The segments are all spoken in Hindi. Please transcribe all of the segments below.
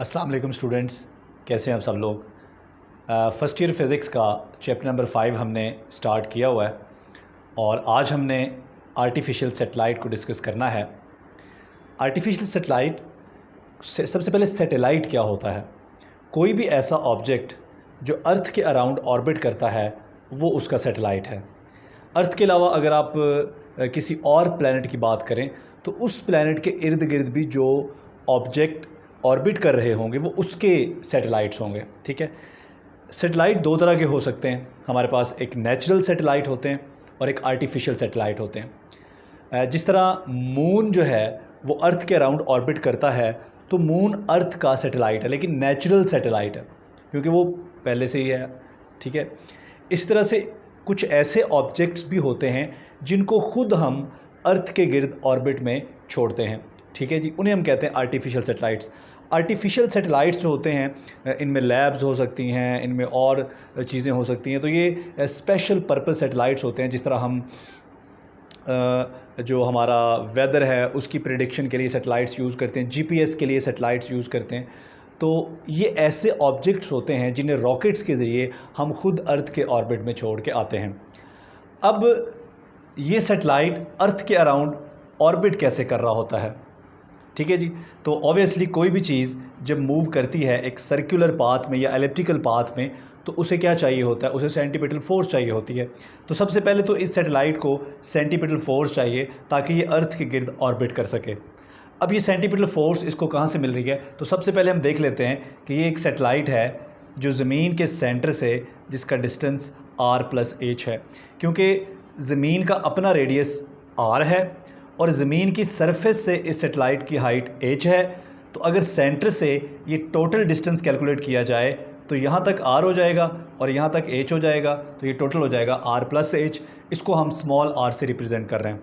अस्सलाम वालेकुम स्टूडेंट्स, कैसे हैं आप सब लोग। फ़र्स्ट ईयर फ़िज़िक्स का चैप्टर नंबर 5 हमने स्टार्ट किया हुआ है और आज हमने आर्टिफिशियल सैटेलाइट को डिस्कस करना है। आर्टिफिशियल सैटेलाइट सबसे पहले सैटेलाइट क्या होता है। कोई भी ऐसा ऑब्जेक्ट जो अर्थ के अराउंड ऑर्बिट करता है वो उसका सैटेलाइट है। अर्थ के अलावा अगर आप किसी और प्लैनेट की बात करें तो उस प्लैनेट के इर्द गिर्द भी जो ऑब्जेक्ट ऑर्बिट कर रहे होंगे वो उसके सैटेलाइट्स होंगे। ठीक है, सैटेलाइट दो तरह के हो सकते हैं। हमारे पास एक नेचुरल सैटेलाइट होते हैं और एक आर्टिफिशियल सैटेलाइट होते हैं। जिस तरह मून जो है वो अर्थ के अराउंड ऑर्बिट करता है तो मून अर्थ का सैटेलाइट है, लेकिन नेचुरल सैटेलाइट है क्योंकि वो पहले से ही है। ठीक है, इस तरह से कुछ ऐसे ऑब्जेक्ट्स भी होते हैं जिनको खुद हम अर्थ के गिर्द ऑर्बिट में छोड़ते हैं। ठीक है जी, उन्हें हम कहते हैं आर्टिफिशियल सैटेलाइट्स। आर्टिफिशियल सैटेलाइट्स जो होते हैं इनमें लैब्स हो सकती हैं, इनमें और चीज़ें हो सकती हैं। तो ये स्पेशल पर्पस सैटेलाइट्स होते हैं। जिस तरह हम जो हमारा वेदर है उसकी प्रिडिक्शन के लिए सैटेलाइट्स यूज़ करते हैं, जीपीएस के लिए सैटेलाइट्स यूज़ करते हैं। तो ये ऐसे ऑब्जेक्ट्स होते हैं जिन्हें रॉकेट्स के ज़रिए हम खुद अर्थ के ऑर्बिट में छोड़ के आते हैं। अब ये सैटेलाइट अर्थ के अराउंड ऑर्बिट कैसे कर रहा होता है। ठीक है जी, तो ऑब्वियसली कोई भी चीज़ जब मूव करती है एक सर्कुलर पाथ में या एलिप्टिकल पाथ में तो उसे क्या चाहिए होता है, उसे सेंटीपिटल फोर्स चाहिए होती है। तो सबसे पहले तो इस सैटेलाइट को सेंटीपिटल फोर्स चाहिए ताकि ये अर्थ के गिर्द ऑर्बिट कर सके। अब ये सेंटीपिटल फोर्स इसको कहाँ से मिल रही है, तो सबसे पहले हम देख लेते हैं कि ये एक सैटेलाइट है जो ज़मीन के सेंटर से, जिसका डिस्टेंस r+h है। क्योंकि ज़मीन का अपना रेडियस r है और ज़मीन की सरफेस से इस सैटेलाइट की हाइट h है, तो अगर सेंटर से ये टोटल डिस्टेंस कैलकुलेट किया जाए तो यहाँ तक r हो जाएगा और यहाँ तक h हो जाएगा, तो ये टोटल हो जाएगा r+h। इसको हम स्मॉल r से रिप्रेजेंट कर रहे हैं।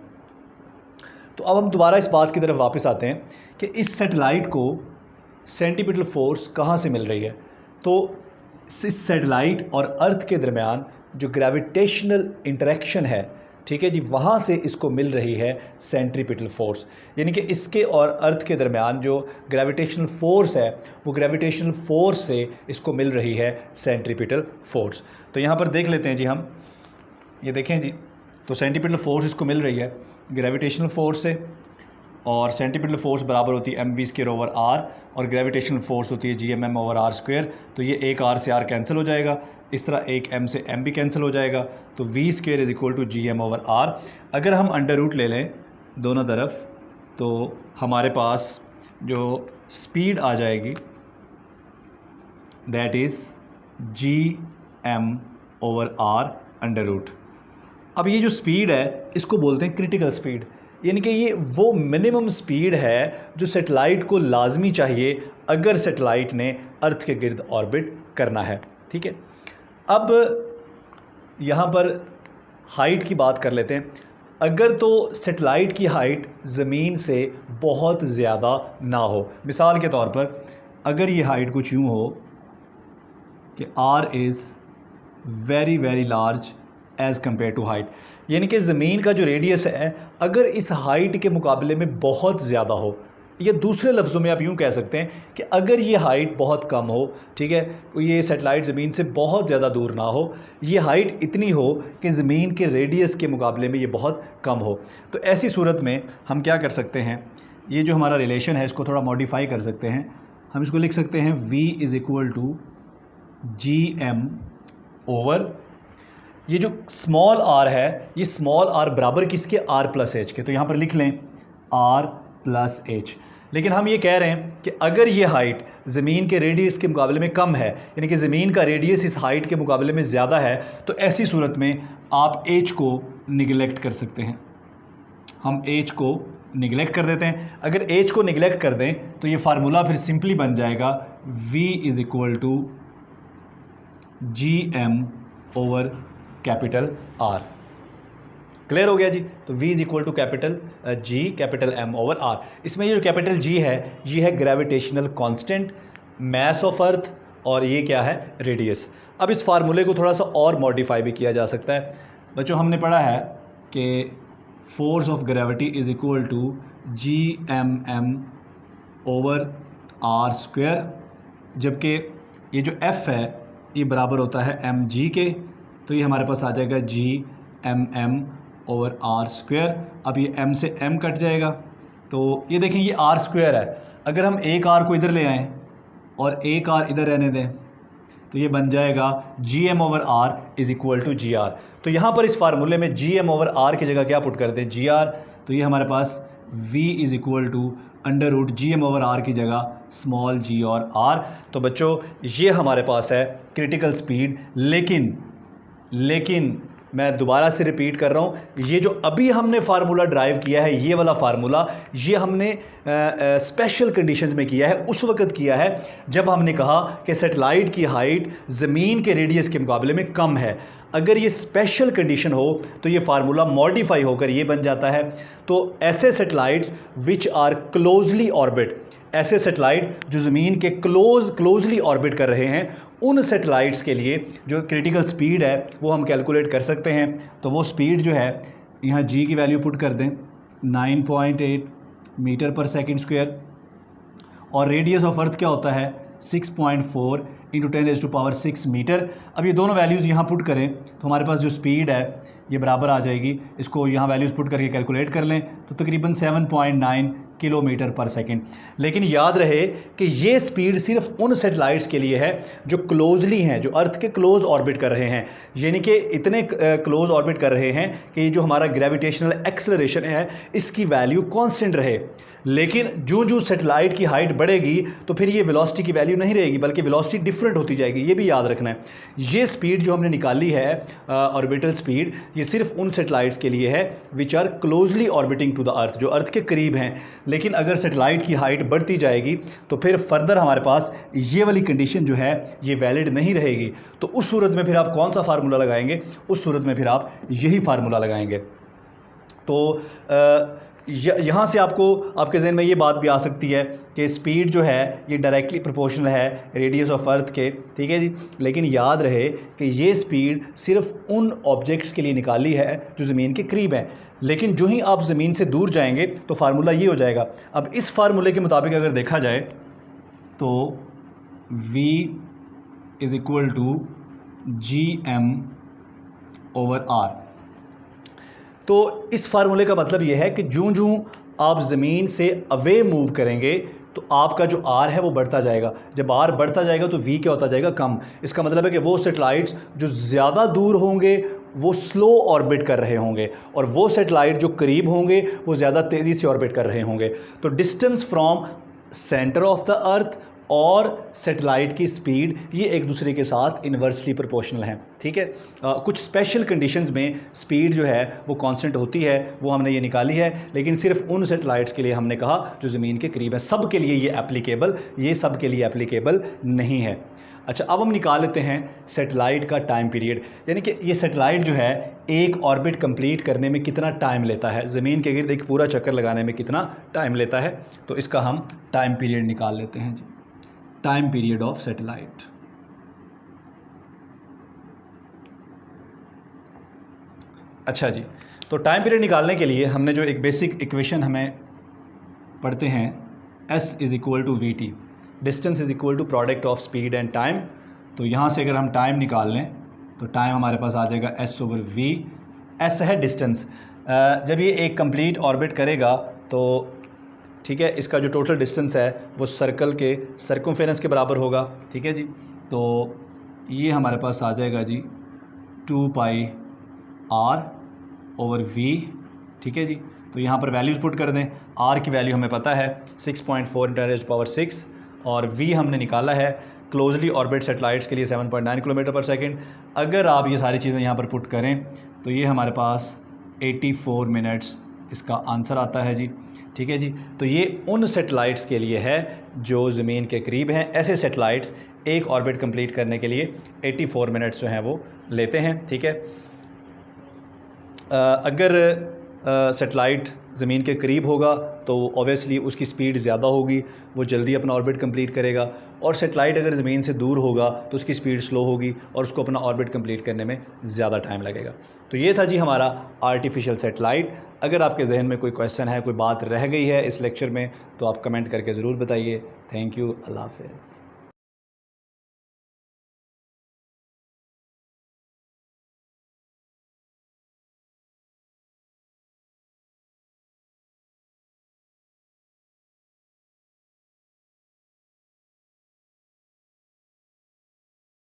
तो अब हम दोबारा इस बात की तरफ वापस आते हैं कि इस सैटेलाइट को सेंटीपिटल फोर्स कहाँ से मिल रही है। तो इस सैटेलाइट और अर्थ के दरमियान जो ग्रेविटेशनल इंटरेक्शन है, ठीक है जी, वहाँ से इसको मिल रही है सेंट्रीपिटल फोर्स। यानी कि इसके और अर्थ के दरमियान जो ग्रेविटेशनल फोर्स है वो ग्रेविटेशनल फोर्स से इसको मिल रही है सेंट्रीपिटल फोर्स। तो यहाँ पर देख लेते हैं जी हम, ये देखें जी, तो सेंट्रीपिटल फोर्स इसको मिल रही है ग्रेविटेशनल फोर्स से, और सेंटीपिटल फोर्स बराबर होती है mv²/r और ग्रेविटेशनल फोर्स होती है gmm/r²। तो ये एक r से r कैंसिल हो जाएगा, इस तरह एक m से m भी कैंसिल हो जाएगा, तो v² = gm/r। अगर हम अंडर रूट ले लें दोनों तरफ तो हमारे पास जो स्पीड आ जाएगी that is gm/r under root. अब ये जो स्पीड है इसको बोलते हैं क्रिटिकल स्पीड, यानी कि ये वो मिनिमम स्पीड है जो सैटेलाइट को लाजमी चाहिए अगर सैटेलाइट ने अर्थ के गिर्द ऑर्बिट करना है। ठीक है, अब यहाँ पर हाइट की बात कर लेते हैं। अगर तो सैटेलाइट की हाइट ज़मीन से बहुत ज़्यादा ना हो, मिसाल के तौर पर अगर ये हाइट कुछ यूँ हो कि r is very very large as compare to height, यानी कि ज़मीन का जो रेडियस है अगर इस हाइट के मुकाबले में बहुत ज़्यादा हो, या दूसरे लफ्ज़ों में आप यूँ कह सकते हैं कि अगर ये हाइट बहुत कम हो, ठीक है, ये सैटेलाइट ज़मीन से बहुत ज़्यादा दूर ना हो, ये हाइट इतनी हो कि ज़मीन के रेडियस के मुकाबले में ये बहुत कम हो, तो ऐसी सूरत में हम क्या कर सकते हैं, ये जो हमारा रिलेशन है इसको थोड़ा मॉडिफाई कर सकते हैं। हम इसको लिख सकते हैं v = gm/, ये जो स्मॉल r है ये स्मॉल r बराबर किसके, r+h के, तो यहाँ पर लिख लें r+h। लेकिन हम ये कह रहे हैं कि अगर ये हाइट ज़मीन के रेडियस के मुकाबले में कम है, यानी कि ज़मीन का रेडियस इस हाइट के मुकाबले में ज़्यादा है, तो ऐसी सूरत में आप h को निगलेक्ट कर सकते हैं। हम h को निगलेक्ट कर देते हैं। अगर h को निगलेक्ट कर दें तो ये फार्मूला फिर सिंपली बन जाएगा v = gm/R। क्लियर हो गया जी। तो v = G_M/R। इसमें ये जो कैपिटल G है ये है gravitational constant, mass of earth, और ये क्या है, रेडियस। अब इस फार्मूले को थोड़ा सा और मॉडिफाई भी किया जा सकता है। बच्चों हमने पढ़ा है कि फोर्स ऑफ ग्रेविटी = gmm/r², जबकि ये जो f है ये बराबर होता है mg के, तो ये हमारे पास आ जाएगा g/m/r²। अब ये m से m कट जाएगा, तो ये देखें ये r² है। अगर हम एक r को इधर ले आएँ और एक r इधर रहने दें तो ये बन जाएगा Gm/r is equal to GR। तो यहाँ पर इस फार्मूले में Gm/r की जगह क्या पुट करते हैं, GR। तो ये हमारे पास V is equal to under root Gm/r की जगह स्मॉल g और r। तो बच्चों ये हमारे पास है क्रिटिकल स्पीड। लेकिन मैं दोबारा से रिपीट कर रहा हूँ, ये जो अभी हमने फार्मूला ड्राइव किया है, ये वाला फार्मूला, ये हमने स्पेशल कंडीशंस में किया है। उस वक्त किया है जब हमने कहा कि सैटेलाइट की हाइट ज़मीन के रेडियस के मुकाबले में कम है। अगर ये स्पेशल कंडीशन हो तो ये फार्मूला मॉडिफाई होकर ये बन जाता है। तो ऐसे satellites which are closely orbit, ऐसे सैटेलाइट जो ज़मीन के क्लोजली ऑर्बिट कर रहे हैं, उन सैटेलाइट्स के लिए जो क्रिटिकल स्पीड है वो हम कैलकुलेट कर सकते हैं। तो वो स्पीड जो है, यहाँ g की वैल्यू पुट कर दें 9.8 मीटर पर सेकंड स्क्वायर, और रेडियस ऑफ अर्थ क्या होता है 6.4 इंटू 10⁻⁶ मीटर। अब ये दोनों वैल्यूज़ यहाँ पुट करें तो हमारे पास जो स्पीड है ये बराबर आ जाएगी। इसको यहाँ वैल्यूज़ पुट करके कैलकुलेट कर लें तो तकरीबन 7.9 किलोमीटर पर सेकंड। लेकिन याद रहे कि ये स्पीड सिर्फ उन सैटेलाइट्स के लिए है जो क्लोजली हैं, जो अर्थ के क्लोज ऑर्बिट कर रहे हैं, यानी कि इतने क्लोज ऑर्बिट कर रहे हैं कि ये जो हमारा ग्रेविटेशनल एक्सेलरेशन है इसकी वैल्यू कांस्टेंट रहे। लेकिन जो सैटेलाइट की हाइट बढ़ेगी तो फिर ये वेलोसिटी की वैल्यू नहीं रहेगी, बल्कि वेलोसिटी डिफरेंट होती जाएगी। ये भी याद रखना है। ये स्पीड जो हमने निकाली है ऑर्बिटल स्पीड, ये सिर्फ उन सैटेलाइट्स के लिए है which are closely orbiting to the earth, जो अर्थ के करीब हैं। लेकिन अगर सैटेलाइट की हाइट बढ़ती जाएगी तो फिर फर्दर हमारे पास ये वाली कंडीशन जो है ये वैलिड नहीं रहेगी। तो उस सूरत में फिर आप कौन सा फार्मूला लगाएंगे, उस सूरत में फिर आप यही फार्मूला लगाएंगे। तो यहाँ से आपको आपके जहन में ये बात भी आ सकती है कि स्पीड जो है ये डायरेक्टली प्रोपोर्शनल है रेडियस ऑफ अर्थ के, ठीक है जी। लेकिन याद रहे कि ये स्पीड सिर्फ उन ऑब्जेक्ट्स के लिए निकाली है जो ज़मीन के करीब हैं। लेकिन जो ही आप ज़मीन से दूर जाएंगे तो फार्मूला ये हो जाएगा। अब इस फार्मूले के मुताबिक अगर देखा जाए तो V is equal to Gm/r। तो इस फार्मूले का मतलब ये है कि जूं आप ज़मीन से अवे मूव करेंगे तो आपका जो R है वो बढ़ता जाएगा। जब R बढ़ता जाएगा तो V क्या होता जाएगा, कम। इसका मतलब है कि वो सैटेलाइट्स जो ज़्यादा दूर होंगे वो स्लो ऑर्बिट कर रहे होंगे, और वो सैटेलाइट जो करीब होंगे वो ज़्यादा तेज़ी से ऑर्बिट कर रहे होंगे। तो distance from centre of the earth और सैटेलाइट की स्पीड ये एक दूसरे के साथ इन्वर्सली प्रोपोर्शनल हैं, ठीक है। कुछ स्पेशल कंडीशंस में स्पीड जो है वो कांस्टेंट होती है, वो हमने ये निकाली है। लेकिन सिर्फ उन सैटेलाइट्स के लिए हमने कहा जो ज़मीन के करीब है। सब के लिए ये एप्लीकेबल, ये सब के लिए एप्लीकेबल नहीं है। अच्छा, अब हम निकाल लेते हैं सैटेलाइट का टाइम पीरियड, यानी कि ये सैटेलाइट जो है एक ऑर्बिट कंप्लीट करने में कितना टाइम लेता है, ज़मीन के गिर्द एक पूरा चक्कर लगाने में कितना टाइम लेता है। तो इसका हम टाइम पीरियड निकाल लेते हैं जी, टाइम पीरियड ऑफ सैटेलाइट। अच्छा जी, तो टाइम पीरियड निकालने के लिए हमने जो एक बेसिक इक्वेशन हमें पढ़ते हैं, S is equal to VT, distance is equal to product of speed and time. तो यहाँ से अगर हम टाइम निकाल लें तो टाइम हमारे पास आ जाएगा S/V। S है डिस्टेंस। जब ये एक कंप्लीट ऑर्बिट करेगा तो ठीक है, इसका जो टोटल डिस्टेंस है वो सर्कल के सर्कमफेरेंस के बराबर होगा, ठीक है जी। तो ये हमारे पास आ जाएगा जी 2πr/V, ठीक है जी। तो यहाँ पर वैल्यूज़ पुट कर दें। R की वैल्यू हमें पता है 6.4 × 10⁻⁶, और V हमने निकाला है क्लोजली ऑर्बिट सेटेलाइट्स के लिए 7.9 किलोमीटर पर सेकंड। अगर आप ये सारी चीज़ें यहाँ पर पुट करें तो ये हमारे पास 84 मिनट्स इसका आंसर आता है जी, ठीक है जी। तो ये उन सैटेलाइट्स के लिए है जो ज़मीन के करीब हैं। ऐसे सैटेलाइट्स एक ऑर्बिट कंप्लीट करने के लिए 84 मिनट्स जो हैं वो लेते हैं, ठीक है। अगर सैटेलाइट ज़मीन के करीब होगा तो ऑब्वियसली उसकी स्पीड ज़्यादा होगी, वो जल्दी अपना ऑर्बिट कंप्लीट करेगा। और सैटेलाइट अगर ज़मीन से दूर होगा तो उसकी स्पीड स्लो होगी और उसको अपना ऑर्बिट कंप्लीट करने में ज़्यादा टाइम लगेगा। तो ये था जी हमारा आर्टिफिशियल सैटेलाइट। अगर आपके जहन में कोई क्वेश्चन है, कोई बात रह गई है इस लेक्चर में, तो आप कमेंट करके ज़रूर बताइए। थैंक यू, अल्लाह हाफ़िज़।